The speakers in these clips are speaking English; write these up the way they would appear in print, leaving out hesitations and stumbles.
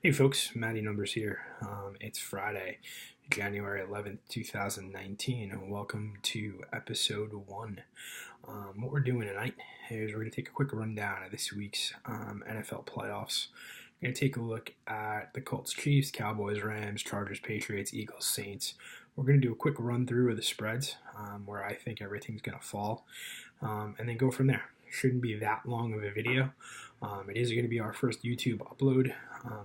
Hey folks, MattyNum3ers here. It's Friday, January 11th, 2019, and welcome to episode 1. What we're doing tonight is we're going to take a quick rundown of this week's NFL playoffs. We're going to take a look at the Colts, Chiefs, Cowboys, Rams, Chargers, Patriots, Eagles, Saints. We're going to do a quick run through of the spreads, where I think everything's going to fall, and then go from there. Shouldn't be that long of a video. It is going to be our first YouTube upload,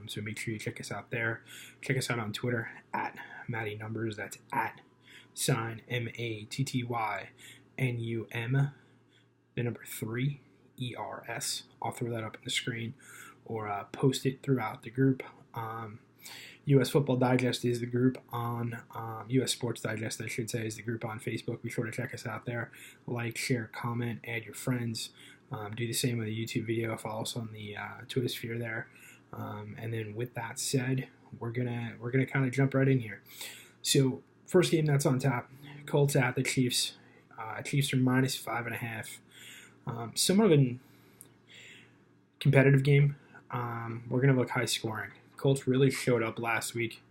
so make sure you check us out there. Check us out on Twitter at MattyNum3ers. That's at sign MATTYNUM, the number 3 ERS. I'll throw that up on the screen or post it throughout the group. U.S. Football Digest is the group on U.S. Sports Digest, I should say, is the group on Facebook. Be sure to check us out there. Like, share, comment, add your friends. Do the same with the YouTube video. Follow us on the Twitter sphere there. And then with that said, we're gonna kind of jump right in here. So first game that's on top, Colts at the Chiefs. Chiefs are minus 5.5. Somewhat of a competitive game. We're gonna look high scoring. Colts really showed up last week.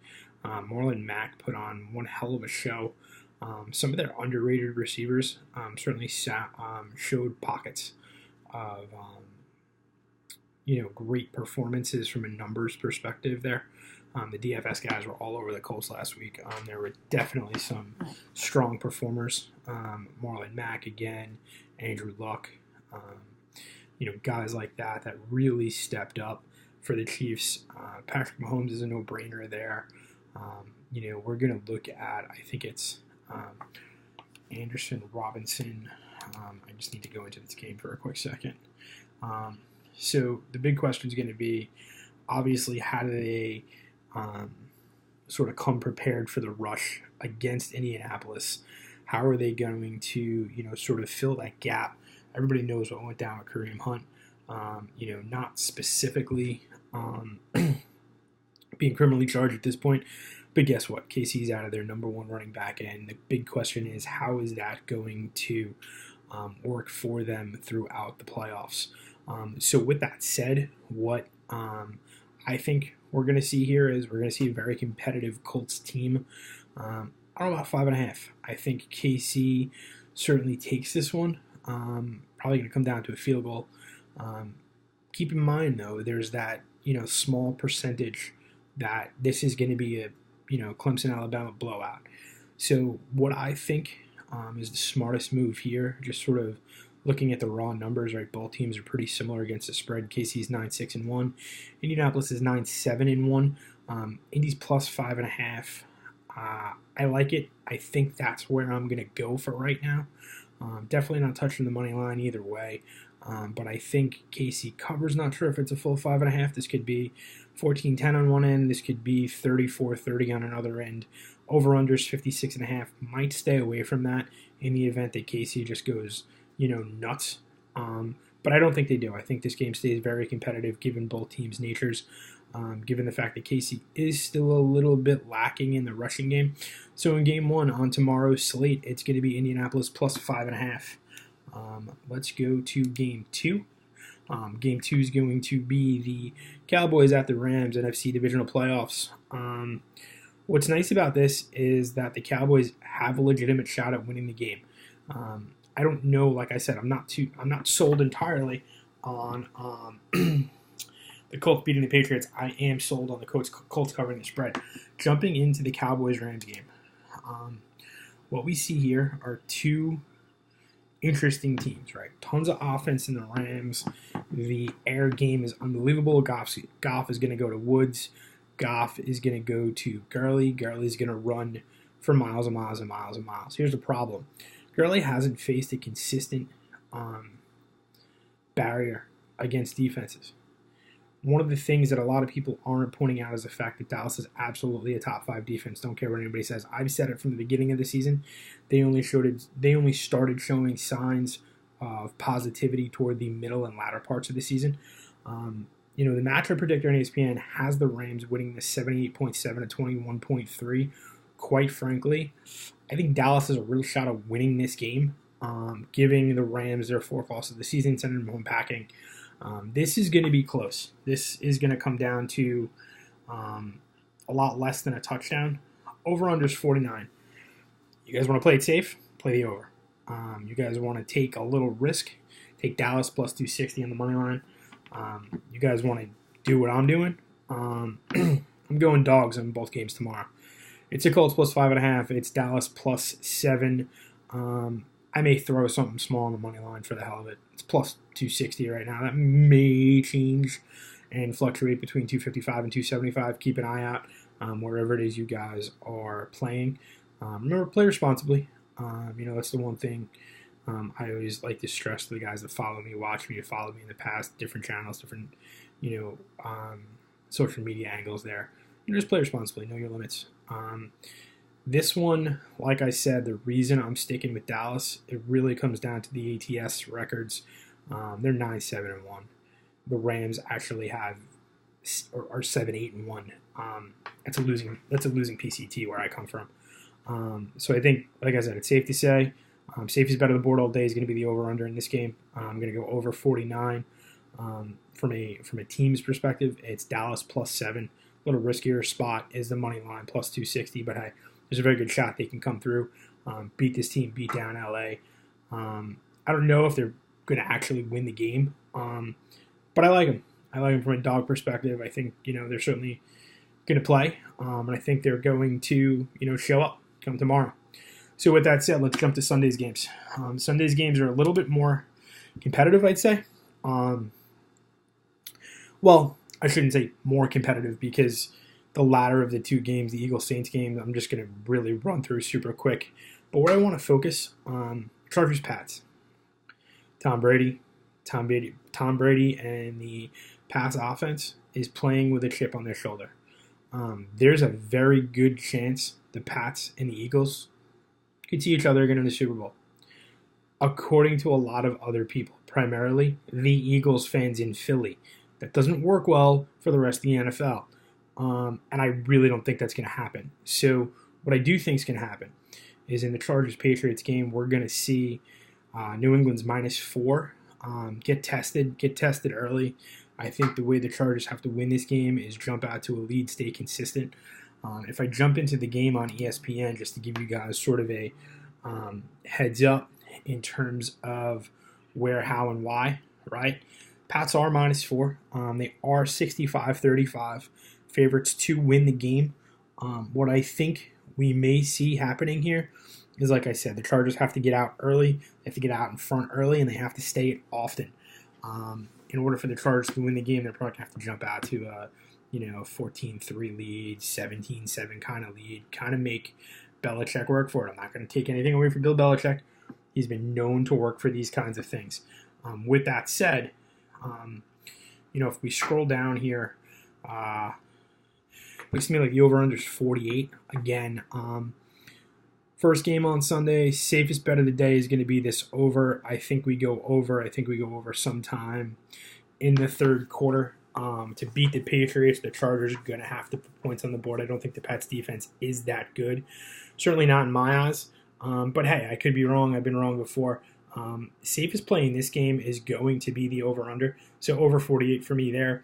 Marlon Mack put on one hell of a show. Some of their underrated receivers certainly showed pockets of great performances from a numbers perspective there. The DFS guys were all over the Colts last week. There were definitely some strong performers. Marlon Mack again, Andrew Luck, guys like that really stepped up for the Chiefs. Patrick Mahomes is a no-brainer there. We're going to look at, I think it's Anderson, Robinson. I just need to go into this game for a quick second. So the big question is going to be, obviously, how do they sort of come prepared for the rush against Indianapolis? How are they going to, sort of fill that gap? Everybody knows what went down with Kareem Hunt. Not specifically being criminally charged at this point, but guess what? KC's out of their number one running back, and the big question is, how is that going to work for them throughout the playoffs? So with that said, what I think we're going to see here is we're going to see a very competitive Colts team. I don't know about 5.5. I think KC certainly takes this one. Probably going to come down to a field goal. Keep in mind, though, there's that small percentage that this is going to be a Clemson-Alabama blowout. So what I think is the smartest move here, just sort of looking at the raw numbers, right? Both teams are pretty similar against the spread. KC's 9-6-1. Indianapolis is 9-7-1. Indy's plus 5.5. I like it. I think that's where I'm going to go for right now. Definitely not touching the money line either way. But I think KC covers. Not sure if it's a full 5.5. This could be 14-10 on one end. This could be 34-30 on another end. Over-unders 56.5. Might stay away from that in the event that KC just goes, nuts. But I don't think they do. I think this game stays very competitive given both teams' natures, given the fact that KC is still a little bit lacking in the rushing game. So in game 1 on tomorrow's slate, it's going to be Indianapolis plus 5.5. Let's go to game 2. Game 2 is going to be the Cowboys at the Rams NFC Divisional playoffs. What's nice about this is that the Cowboys have a legitimate shot at winning the game. I don't know, like I said, I'm not sold entirely on the Colts beating the Patriots. I am sold on the Colts covering the spread. Jumping into the Cowboys-Rams game, what we see here are two interesting teams, right? Tons of offense in the Rams. The air game is unbelievable. Goff is going to go to Woods. Goff is going to go to Gurley. Gurley's going to run for miles and miles and miles and miles. Here's the problem. Gurley hasn't faced a consistent barrier against defenses. One of the things that a lot of people aren't pointing out is the fact that Dallas is absolutely a top 5 defense. Don't care what anybody says. I've said it from the beginning of the season. They only started showing signs of positivity toward the middle and latter parts of the season. The matchup predictor on ESPN has the Rams winning the 78.7 to 21.3. Quite frankly, I think Dallas has a real shot of winning this game, giving the Rams their 4th loss of the season, sending them home packing. This is going to be close. This is going to come down to a lot less than a touchdown. Over-under is 49. You guys want to play it safe? Play the over. You guys want to take a little risk? Take Dallas plus 260 on the money line. You guys want to do what I'm doing? I'm going dogs in both games tomorrow. It's a Colts plus 5.5. It's Dallas plus 7. I may throw something small on the money line for the hell of it. It's plus 260 right now. That may change and fluctuate between 255 and 275. Keep an eye out wherever it is you guys are playing. Remember, play responsibly. That's the one thing I always like to stress to the guys that follow me, watch me, follow me in the past, different channels, different, social media angles there. Just play responsibly, know your limits. This one, like I said, the reason I'm sticking with Dallas, it really comes down to the ATS records. They're 9-7-1. The Rams actually are 7-8-1. That's a losing PCT where I come from. So I think, like I said, it's safe to say, safety's bet of the board all day is going to be the over/under in this game. I'm going to go over 49. From a team's perspective, it's Dallas plus 7. A little riskier spot is the money line plus 260, but hey, there's a very good shot they can come through, beat this team, beat down LA. I don't know if they're going to actually win the game, but I like them. I like them from a dog perspective. I think they're certainly going to play, and I think they're going to show up come tomorrow. So with that said, let's jump to Sunday's games. Sunday's games are a little bit more competitive, I'd say. Well, I shouldn't say more competitive because the latter of the two games, the Eagles-Saints game, I'm just going to really run through super quick. But where I want to focus on Chargers-Pats. Tom Brady and the Pats offense is playing with a chip on their shoulder. There's a very good chance the Pats and the Eagles could see each other again in the Super Bowl. According to a lot of other people, primarily the Eagles fans in Philly. That doesn't work well for the rest of the NFL. And I really don't think that's going to happen. So what I do think is going to happen is in the Chargers-Patriots game, we're going to see New England's -4 get tested early. I think the way the Chargers have to win this game is jump out to a lead, stay consistent. If I jump into the game on ESPN, just to give you guys sort of a heads up in terms of where, how, and why, right? Pats are -4. They are 65-35 favorites to win the game. What I think we may see happening here is, like I said, the Chargers have to get out early. They have to get out in front early, and they have to stay it often. In order for the Chargers to win the game, they're probably going to have to jump out to a 14-3 lead, 17-7 kind of lead, kind of make Belichick work for it. I'm not going to take anything away from Bill Belichick. He's been known to work for these kinds of things. With that said, if we scroll down here, looks to me like the over-under is 48. Again, first game on Sunday, safest bet of the day is going to be this over. I think we go over. I think we go over sometime in the third quarter. To beat the Patriots, the Chargers are going to have to put points on the board. I don't think the Pats defense is that good. Certainly not in my eyes. But hey, I could be wrong. I've been wrong before. Safest play in this game is going to be the over-under. So over 48 for me there.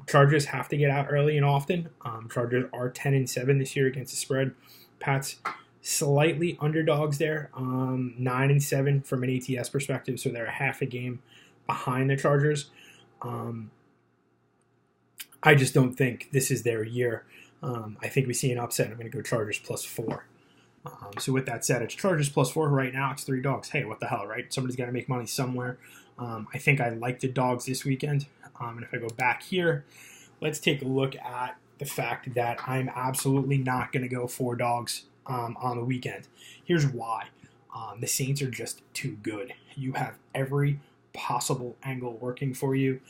Chargers have to get out early and often. Chargers are 10-7 this year against the spread. Pats slightly underdogs there. 9-7 from an ATS perspective. So they're a half a game behind the Chargers. I just don't think this is their year. I think we see an upset. I'm going to go Chargers +4. So with that said, it's Chargers +4 right now. It's 3 dogs. Hey, what the hell, right? Somebody's got to make money somewhere. I think I like the dogs this weekend. And if I go back here, let's take a look at the fact that I'm absolutely not going to go 4 dogs on the weekend. Here's why. The Saints are just too good. You have every possible angle working for you.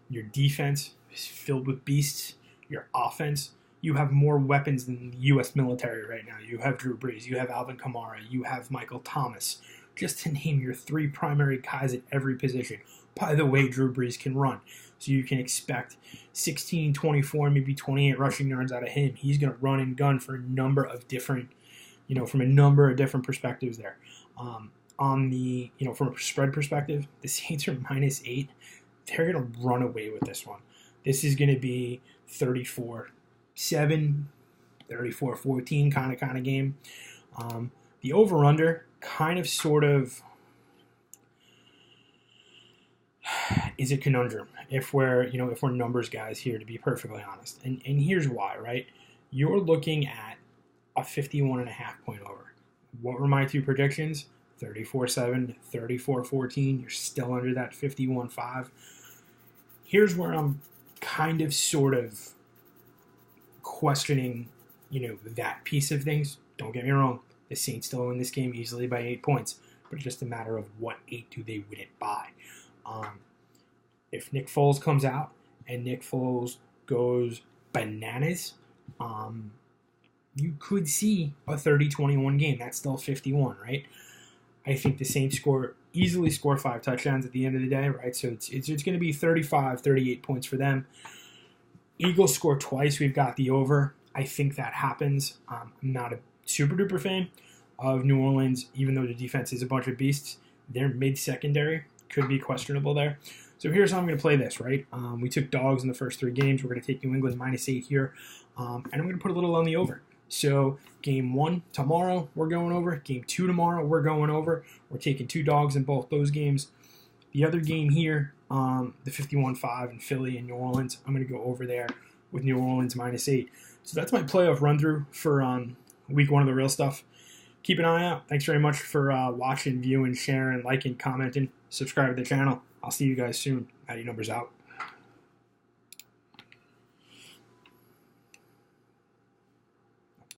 Your defense is filled with beasts. Your offense, you have more weapons than the U.S. military right now. You have Drew Brees. You have Alvin Kamara. You have Michael Thomas. Just to name your 3 primary guys at every position. By the way, Drew Brees can run. So you can expect 16, 24, maybe 28 rushing yards out of him. He's going to run and gun for a number of different, from a number of different perspectives there. On the, from a spread perspective, the Saints are -8. They're going to run away with this one. This is going to be 34 37, 34-14 kind of game. The over-under kind of sort of is a conundrum if we're numbers guys here, to be perfectly honest. And here's why, right? You're looking at a 51.5 point over. What were my two predictions? 34-7, 34-14. You're still under that 51.5. Here's where I'm kind of sort of questioning, that piece of things. Don't get me wrong. The Saints still win this game easily by 8 points, but it's just a matter of what 8 do they win it by. If Nick Foles comes out and Nick Foles goes bananas, you could see a 30-21 game. That's still 51, right? I think the Saints easily score 5 touchdowns at the end of the day, right? So it's going to be 35, 38 points for them. Eagles score twice. We've got the over. I think that happens. I'm not a super duper fan of New Orleans, even though the defense is a bunch of beasts. Their mid-secondary could be questionable there. So here's how I'm going to play this, right? We took dogs in the first 3 games. We're going to take New England -8 here. And I'm going to put a little on the over. So game 1 tomorrow, we're going over. Game 2 tomorrow, we're going over. We're taking 2 dogs in both those games. The other game here, the 51-5 in Philly and New Orleans, I'm going to go over there with New Orleans -8. So that's my playoff run-through for week 1 of the real stuff. Keep an eye out. Thanks very much for watching, viewing, sharing, liking, commenting. Subscribe to the channel. I'll see you guys soon. MattyNumbers out.